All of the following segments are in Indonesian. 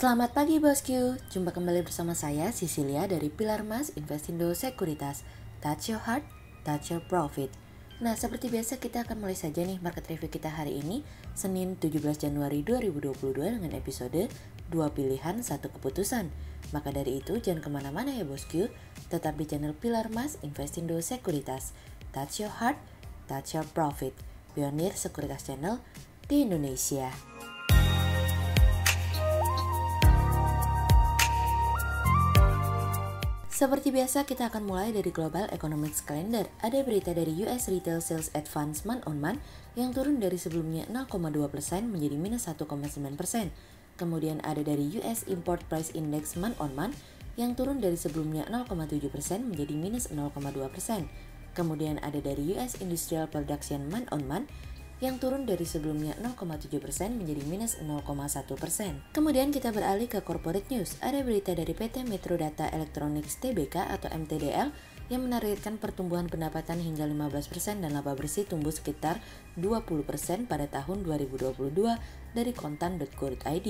Selamat pagi bosku, jumpa kembali bersama saya Cecilia dari Pilar Mas Investindo Sekuritas. Touch your heart, touch your profit. Nah, seperti biasa kita akan mulai saja nih market review kita hari ini, Senin 17 Januari 2022 dengan episode 2 pilihan 1 keputusan. Maka dari itu jangan kemana-mana ya bosku, tetap di channel Pilar Mas Investindo Sekuritas. Touch your heart, touch your profit. Pionir Sekuritas Channel di Indonesia. Seperti biasa kita akan mulai dari Global Economics Calendar. Ada berita dari US Retail Sales Advance month on month yang turun dari sebelumnya 0,2% menjadi minus 1,9%. Kemudian ada dari US Import Price Index month on month yang turun dari sebelumnya 0,7% menjadi minus 0,2%. Kemudian ada dari US Industrial Production month on month yang turun dari sebelumnya 0,7% menjadi minus 0,1%. Kemudian kita beralih ke corporate news. Ada berita dari PT Metro Data Electronics Tbk atau MTDL yang menargetkan pertumbuhan pendapatan hingga 15% dan laba bersih tumbuh sekitar 20% pada tahun 2022 dari kontan.go.id.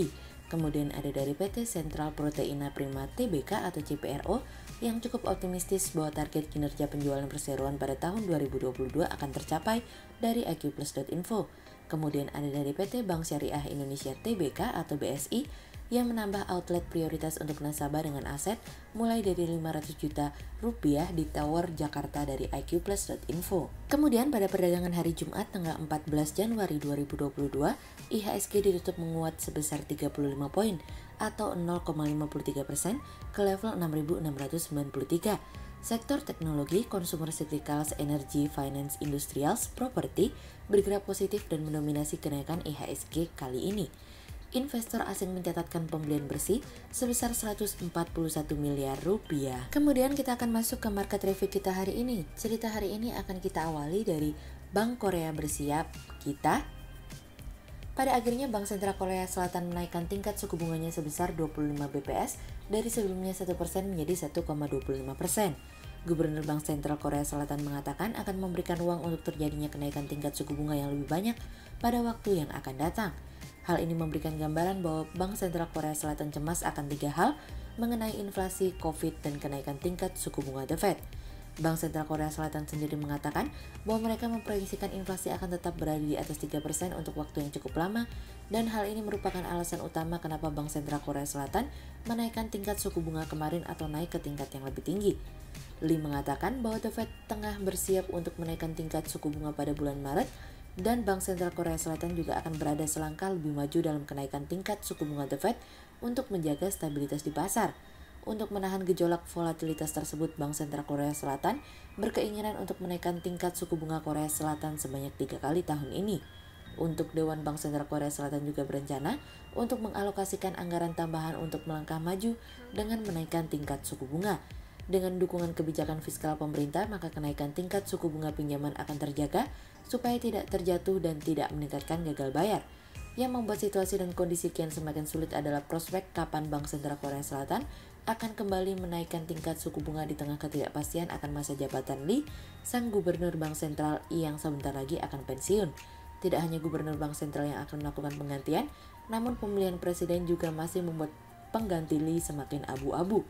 Kemudian ada dari PT Central Proteina Prima Tbk atau CPRO yang cukup optimistis bahwa target kinerja penjualan perseroan pada tahun 2022 akan tercapai dari iqplus.info. Kemudian ada dari PT Bank Syariah Indonesia Tbk atau BSI yang menambah outlet prioritas untuk nasabah dengan aset mulai dari 500 juta rupiah di Tower Jakarta dari iqplus.info. Kemudian pada perdagangan hari Jumat tanggal 14 Januari 2022, IHSG ditutup menguat sebesar 35 poin atau 0,53% ke level 6.693. Sektor teknologi, consumer cyclicals, energy, finance, industrials, property bergerak positif dan mendominasi kenaikan IHSG kali ini. Investor asing mencatatkan pembelian bersih sebesar 141 miliar rupiah. Kemudian kita akan masuk ke market review kita hari ini. Cerita hari ini akan kita awali dari Bank Korea bersiap kita. Pada akhirnya Bank Sentral Korea Selatan menaikkan tingkat suku bunganya sebesar 25 BPS dari sebelumnya 1% menjadi 1,25%. Gubernur Bank Sentral Korea Selatan mengatakan akan memberikan ruang untuk terjadinya kenaikan tingkat suku bunga yang lebih banyak pada waktu yang akan datang. Hal ini memberikan gambaran bahwa Bank Sentral Korea Selatan cemas akan 3 hal mengenai inflasi, COVID, dan kenaikan tingkat suku bunga The Fed. Bank Sentral Korea Selatan sendiri mengatakan bahwa mereka memproyeksikan inflasi akan tetap berada di atas 3% untuk waktu yang cukup lama, dan hal ini merupakan alasan utama kenapa Bank Sentral Korea Selatan menaikkan tingkat suku bunga kemarin atau naik ke tingkat yang lebih tinggi. Lee mengatakan bahwa The Fed tengah bersiap untuk menaikkan tingkat suku bunga pada bulan Maret, dan Bank Sentral Korea Selatan juga akan berada selangkah lebih maju dalam kenaikan tingkat suku bunga The Fed untuk menjaga stabilitas di pasar. Untuk menahan gejolak volatilitas tersebut, Bank Sentral Korea Selatan berkeinginan untuk menaikkan tingkat suku bunga Korea Selatan sebanyak 3 kali tahun ini. Untuk Dewan Bank Sentral Korea Selatan juga berencana untuk mengalokasikan anggaran tambahan untuk melangkah maju dengan menaikkan tingkat suku bunga. Dengan dukungan kebijakan fiskal pemerintah, maka kenaikan tingkat suku bunga pinjaman akan terjaga supaya tidak terjatuh dan tidak meningkatkan gagal bayar. Yang membuat situasi dan kondisi kian semakin sulit adalah prospek kapan Bank Sentral Korea Selatan akan kembali menaikkan tingkat suku bunga di tengah ketidakpastian akan masa jabatan Lee, sang gubernur Bank Sentral yang sebentar lagi akan pensiun. Tidak hanya gubernur Bank Sentral yang akan melakukan penggantian, namun pemilihan presiden juga masih membuat pengganti Lee semakin abu-abu.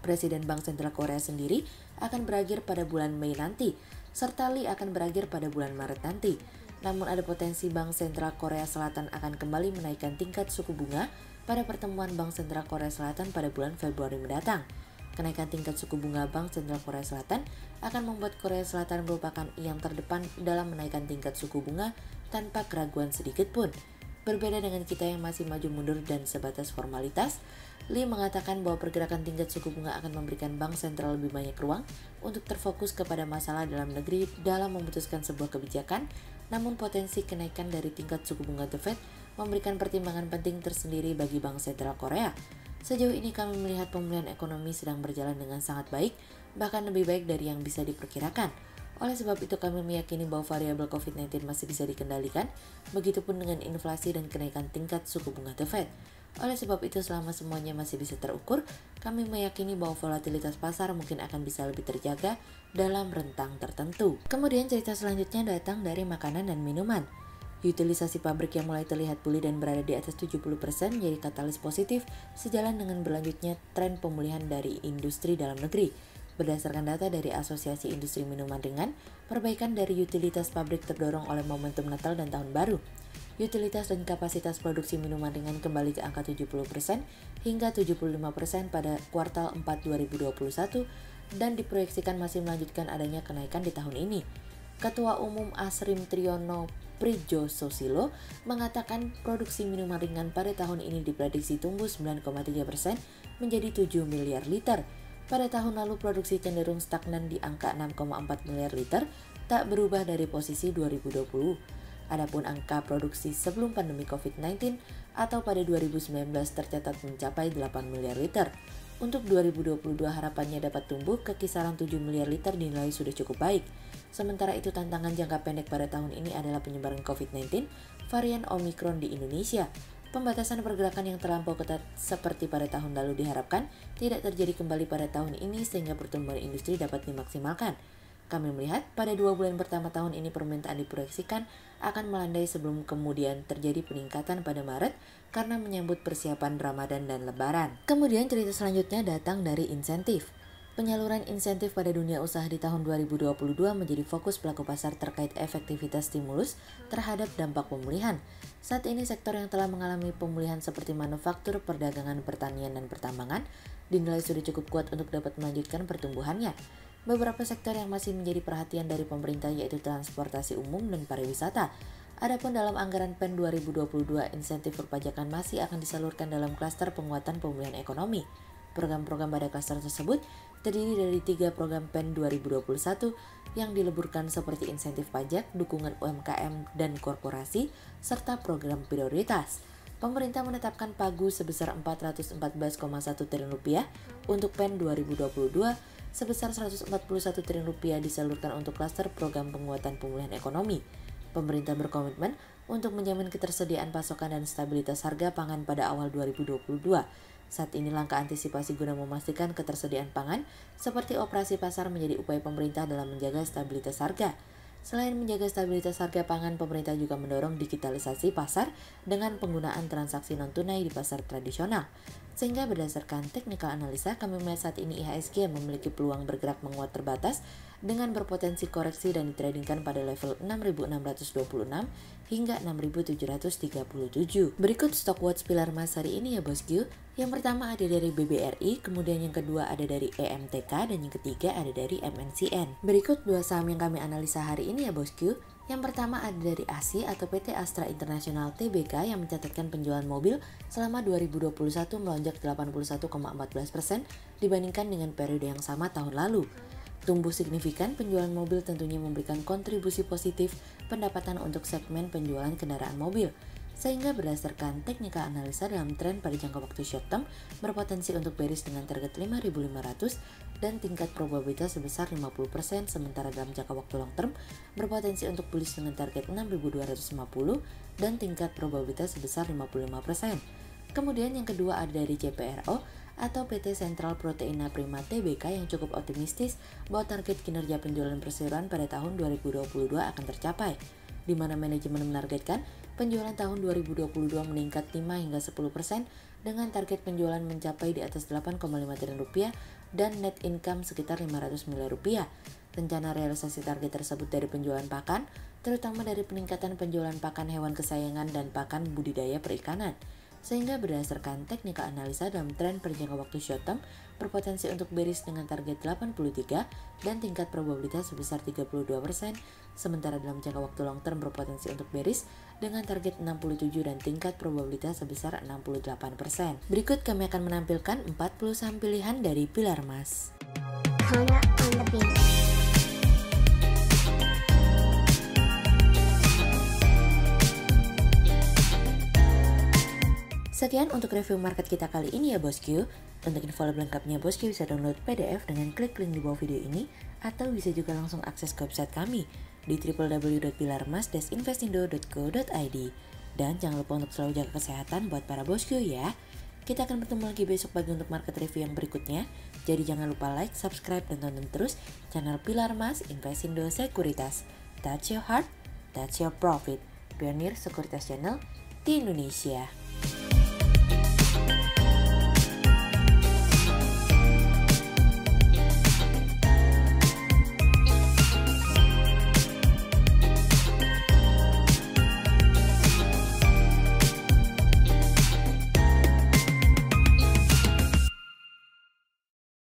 Presiden Bank Sentral Korea sendiri akan berakhir pada bulan Mei nanti, serta Lee akan berakhir pada bulan Maret nanti. Namun ada potensi Bank Sentral Korea Selatan akan kembali menaikkan tingkat suku bunga pada pertemuan Bank Sentral Korea Selatan pada bulan Februari mendatang. Kenaikan tingkat suku bunga Bank Sentral Korea Selatan akan membuat Korea Selatan merupakan yang terdepan dalam menaikkan tingkat suku bunga tanpa keraguan sedikit pun. Berbeda dengan kita yang masih maju mundur dan sebatas formalitas, Lee mengatakan bahwa pergerakan tingkat suku bunga akan memberikan bank sentral lebih banyak ruang untuk terfokus kepada masalah dalam negeri dalam memutuskan sebuah kebijakan, namun potensi kenaikan dari tingkat suku bunga The Fed memberikan pertimbangan penting tersendiri bagi Bank Sentral Korea. Sejauh ini kami melihat pemulihan ekonomi sedang berjalan dengan sangat baik, bahkan lebih baik dari yang bisa diperkirakan. Oleh sebab itu kami meyakini bahwa variabel COVID-19 masih bisa dikendalikan, begitupun dengan inflasi dan kenaikan tingkat suku bunga The Fed. Oleh sebab itu selama semuanya masih bisa terukur, kami meyakini bahwa volatilitas pasar mungkin akan bisa lebih terjaga dalam rentang tertentu. Kemudian cerita selanjutnya datang dari makanan dan minuman. Utilisasi pabrik yang mulai terlihat pulih dan berada di atas 70% menjadi katalis positif sejalan dengan berlanjutnya tren pemulihan dari industri dalam negeri. Berdasarkan data dari Asosiasi Industri Minuman Ringan, perbaikan dari utilitas pabrik terdorong oleh momentum Natal dan Tahun Baru. Utilitas dan kapasitas produksi minuman ringan kembali ke angka 70% hingga 75% pada kuartal 4 2021 dan diproyeksikan masih melanjutkan adanya kenaikan di tahun ini. Ketua Umum Asrim Triyono Prijososilo mengatakan produksi minuman ringan pada tahun ini diprediksi tumbuh 9,3% menjadi 7 miliar liter. Pada tahun lalu produksi cenderung stagnan di angka 6,4 miliar liter, tak berubah dari posisi 2020. Adapun angka produksi sebelum pandemi COVID-19 atau pada 2019 tercatat mencapai 8 miliar liter. Untuk 2022 harapannya dapat tumbuh ke kisaran 7 miliar liter dinilai sudah cukup baik. Sementara itu tantangan jangka pendek pada tahun ini adalah penyebaran COVID-19 varian Omicron di Indonesia. Pembatasan pergerakan yang terlampau ketat seperti pada tahun lalu diharapkan tidak terjadi kembali pada tahun ini sehingga pertumbuhan industri dapat dimaksimalkan. Kami melihat pada 2 bulan pertama tahun ini permintaan diproyeksikan akan melandai sebelum kemudian terjadi peningkatan pada Maret karena menyambut persiapan Ramadan dan Lebaran. Kemudian cerita selanjutnya datang dari insentif. Penyaluran insentif pada dunia usaha di tahun 2022 menjadi fokus pelaku pasar terkait efektivitas stimulus terhadap dampak pemulihan. Saat ini sektor yang telah mengalami pemulihan seperti manufaktur, perdagangan, pertanian, dan pertambangan dinilai sudah cukup kuat untuk dapat melanjutkan pertumbuhannya. Beberapa sektor yang masih menjadi perhatian dari pemerintah yaitu transportasi umum dan pariwisata. Adapun dalam anggaran PEN 2022, insentif perpajakan masih akan disalurkan dalam klaster penguatan pemulihan ekonomi. Program-program pada klaster tersebut terdiri dari 3 program PEN 2021 yang dileburkan seperti insentif pajak, dukungan UMKM dan korporasi, serta program prioritas. Pemerintah menetapkan pagu sebesar Rp414,1 triliun untuk PEN 2022, sebesar Rp141 triliun disalurkan untuk klaster program penguatan pemulihan ekonomi. Pemerintah berkomitmen untuk menjamin ketersediaan pasokan dan stabilitas harga pangan pada awal 2022. Saat ini langkah antisipasi guna memastikan ketersediaan pangan seperti operasi pasar menjadi upaya pemerintah dalam menjaga stabilitas harga. Selain menjaga stabilitas harga pangan, pemerintah juga mendorong digitalisasi pasar dengan penggunaan transaksi non-tunai di pasar tradisional. Sehingga berdasarkan technical analisa, kami melihat saat ini IHSG memiliki peluang bergerak menguat terbatas dengan berpotensi koreksi dan ditradingkan pada level 6.626 hingga 6.737. Berikut stock watch pilar emas hari ini ya bosku. Yang pertama ada dari BBRI, kemudian yang kedua ada dari EMTK, dan yang ketiga ada dari MNCN. Berikut 2 saham yang kami analisa hari ini ya bosku. Yang pertama ada dari ASI atau PT Astra International Tbk yang mencatatkan penjualan mobil selama 2021 melonjak 81,14% dibandingkan dengan periode yang sama tahun lalu. Tumbuh signifikan penjualan mobil tentunya memberikan kontribusi positif pendapatan untuk segmen penjualan kendaraan mobil. Sehingga berdasarkan technical analisa dalam tren pada jangka waktu short term berpotensi untuk bearish dengan target 5.500 dan tingkat probabilitas sebesar 50%, sementara dalam jangka waktu long term berpotensi untuk bullish dengan target 6.250 dan tingkat probabilitas sebesar 55%. Kemudian yang kedua ada dari CPRO atau PT Sentral Proteina Prima Tbk yang cukup optimistis bahwa target kinerja penjualan perseroan pada tahun 2022 akan tercapai, di mana manajemen menargetkan penjualan tahun 2022 meningkat 5 hingga 10% dengan target penjualan mencapai di atas 8,5 triliun rupiah dan net income sekitar 500 miliar rupiah. Rencana realisasi target tersebut dari penjualan pakan, terutama dari peningkatan penjualan pakan hewan kesayangan dan pakan budidaya perikanan. Sehingga berdasarkan technical analisa dalam tren perjangka waktu short term berpotensi untuk bearish dengan target 83 dan tingkat probabilitas sebesar 32%, sementara dalam jangka waktu long term berpotensi untuk bearish dengan target 67 dan tingkat probabilitas sebesar 68%. Berikut kami akan menampilkan 40 saham pilihan dari pilar emas. Sekian untuk review market kita kali ini ya bosku. Untuk info lebih lengkapnya bosku bisa download PDF dengan klik link di bawah video ini atau bisa juga langsung akses ke website kami di www.pilarmas-investindo.co.id. Dan jangan lupa untuk selalu jaga kesehatan buat para bosku ya. Kita akan bertemu lagi besok pagi untuk market review yang berikutnya. Jadi jangan lupa like, subscribe, dan tonton terus channel Pilar Mas Investindo Sekuritas. That's your heart, that's your profit. pionir sekuritas channel di Indonesia.